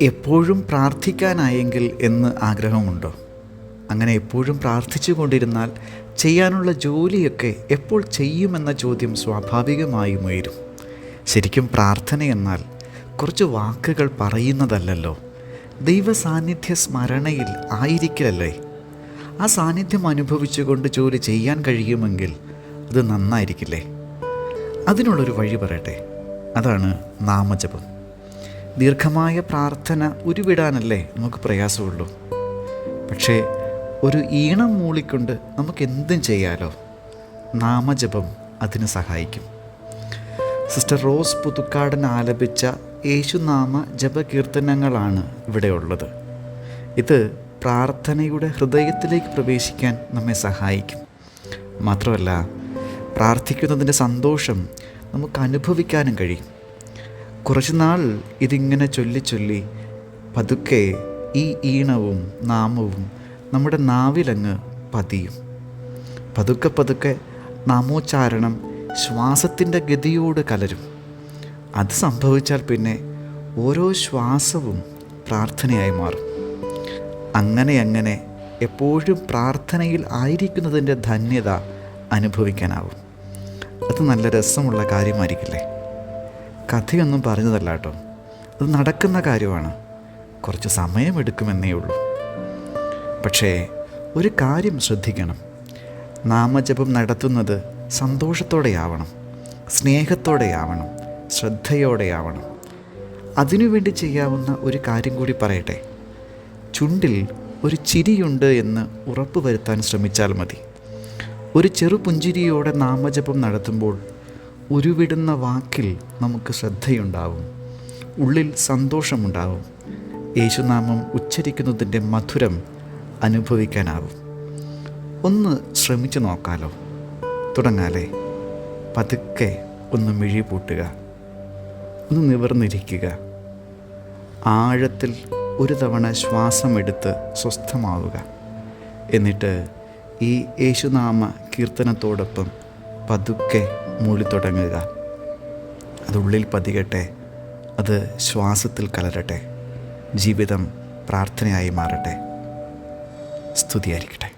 എപ്പോഴും പ്രാർത്ഥിക്കാനായെങ്കിൽ എന്ന് ആഗ്രഹമുണ്ടോ? അങ്ങനെ എപ്പോഴും പ്രാർത്ഥിച്ചു കൊണ്ടിരുന്നാൽ ചെയ്യാനുള്ള ജോലിയൊക്കെ എപ്പോൾ ചെയ്യുമെന്ന ചോദ്യം സ്വാഭാവികമായും ഉയരും. ശരിക്കും പ്രാർത്ഥന എന്നാൽ കുറച്ച് വാക്കുകൾ പറയുന്നതല്ലല്ലോ, ദൈവ സാന്നിധ്യ സ്മരണയിൽ ആയിരിക്കലല്ലേ. ആ സാന്നിധ്യം അനുഭവിച്ചുകൊണ്ട് ജോലി ചെയ്യാൻ കഴിയുമെങ്കിൽ അത് നന്നായിരിക്കില്ലേ? അതിനുള്ളൊരു വഴി പറയട്ടെ, അതാണ് നാമജപം. ദീർഘമായ പ്രാർത്ഥന ഉരുവിടാനല്ലേ നമുക്ക് പ്രയാസമുള്ളൂ. പക്ഷേ ഒരു ഈണം മൂളിക്കൊണ്ട് നമുക്കെന്തും ചെയ്യാലോ. നാമജപം അതിന് സഹായിക്കും. സിസ്റ്റർ റോസ് പുതുക്കാടൻ ആലപിച്ച യേശുനാമ ജപകീർത്തനങ്ങളാണ് ഇവിടെയുള്ളത്. ഇത് പ്രാർത്ഥനയുടെ ഹൃദയത്തിലേക്ക് പ്രവേശിക്കാൻ നമ്മെ സഹായിക്കും. മാത്രമല്ല, പ്രാർത്ഥിക്കുന്നതിൻ്റെ സന്തോഷം നമുക്ക് അനുഭവിക്കാനും കഴിയും. കുറച്ചുനാൾ ഇതിങ്ങനെ ചൊല്ലി പതുക്കെ ഈ ഈണവും നാമവും നമ്മുടെ നാവിലങ്ങ് പതിയും. പതുക്കെ നാമോച്ചാരണം ശ്വാസത്തിൻ്റെ ഗതിയോട് കലരും. അത് സംഭവിച്ചാൽ പിന്നെ ഓരോ ശ്വാസവും പ്രാർത്ഥനയായി മാറും. അങ്ങനെ എപ്പോഴും പ്രാർത്ഥനയിൽ ആയിരിക്കുന്നതിൻ്റെ ധന്യത അനുഭവിക്കാനാവും. അത് നല്ല രസമുള്ള കാര്യമായിരിക്കില്ലേ? കഥയൊന്നും പറഞ്ഞതല്ല കേട്ടോ, അത് നടക്കുന്ന കാര്യമാണ്. കുറച്ച് സമയമെടുക്കുമെന്നേ ഉള്ളൂ. പക്ഷേ ഒരു കാര്യം ശ്രദ്ധിക്കണം, നാമജപം നടത്തുന്നത് സന്തോഷത്തോടെയാവണം, സ്നേഹത്തോടെയാവണം, ശ്രദ്ധയോടെയാവണം. അതിനുവേണ്ടി ചെയ്യാവുന്ന ഒരു കാര്യം കൂടി പറയട്ടെ. ചുണ്ടിൽ ഒരു ചിരിയുണ്ട് എന്ന് ഉറപ്പ് വരുത്താൻ ശ്രമിച്ചാൽ മതി. ഒരു ചെറുപുഞ്ചിരിയോടെ നാമജപം നടത്തുമ്പോൾ ഉരുവിടുന്ന വാക്കിൽ നമുക്ക് ശ്രദ്ധയുണ്ടാവും, ഉള്ളിൽ സന്തോഷമുണ്ടാവും. യേശുനാമം ഉച്ചരിക്കുന്നതിൻ്റെ മധുരം അനുഭവിക്കാനാവും. ഒന്ന് ശ്രമിച്ചു നോക്കാലോ. തുടങ്ങാലേ? പതുക്കെ ഒന്ന് മിഴി പൂട്ടുക, ഒന്ന് നിവർന്നിരിക്കുക, ആഴത്തിൽ ഒരു തവണ ശ്വാസമെടുത്ത് സ്വസ്ഥമാവുക. എന്നിട്ട് ഈ യേശുനാമ കീർത്തനത്തോടൊപ്പം പതുക്കെ മൂളി തുടങ്ങുക. അതുള്ളിൽ പതികട്ടെ, അത് ശ്വാസത്തിൽ കലരട്ടെ. ജീവിതം പ്രാർത്ഥനയായി മാറട്ടെ. സ്തുതിയായിരിക്കട്ടെ.